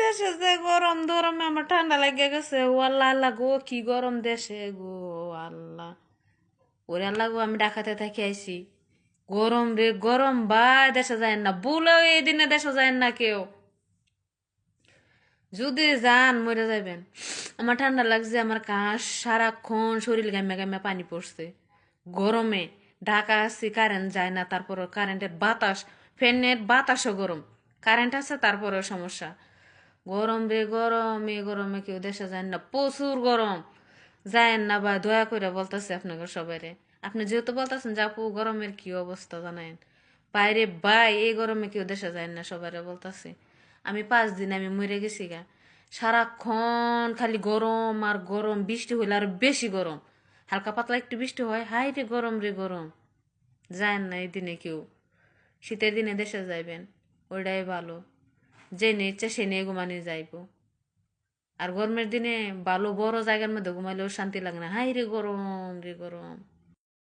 দেশে যে গরম ধরমে আমার ঠান্ডা লেগে গেছে। ও আল্লাহ আল্লাহ গো, কি গরম দেশে গো আল্লাহ। ওরে আল্লাহ গো, আমি ঢাকাতে থাকি আইছি, গরম রে গরম ভাই, দেশে যায় না, বলেও এই দিনে দেশে যায় না কেউ। যদি যান মরে যাবেন। আমার ঠান্ডা লাগছে, আমার কাশ, সারাক্ষণ শরীর গামে গামে পানি পড়ছে গরমে। ঢাকা আছি, কারেন্ট যায় না, তারপর কারেন্টের বাতাস, ফ্যানের বাতাসও গরম, কারেন্ট আছে তারপরেও সমস্যা। গরম রে গরম, এই গরমে কেউ দেশে যায় না, প্রচুর গরম। যায়েন না বা দয়া করে বলতেছে আপনাকে সবাইরে। আপনি যেহেতু বলতেছেন যে আপু গরমের কি অবস্থা জানায়েন, বাইরে ভাই এই গরমে কেউ দেশে যায় না, সবাইরে বলতেছে। আমি 5 দিন আমি মরে গেছি গা। সারাক্ষণ খালি গরম আর গরম, বৃষ্টি হইলে আর বেশি গরম। হালকা পাতলা একটু বৃষ্টি হয়, হাই রে গরম রে গরম। যায় না এই দিনে কেউ। শীতের দিনে দেশে যাইবেন, ওইটাই ভালো। যে ইচ্ছা সে নিয়ে ঘুমানি যাইব। আর গরমের দিনে ভালো বড় জায়গার মধ্যে ঘুমাইলেও শান্তি লাগে না, হাই রে গরম রে গরম।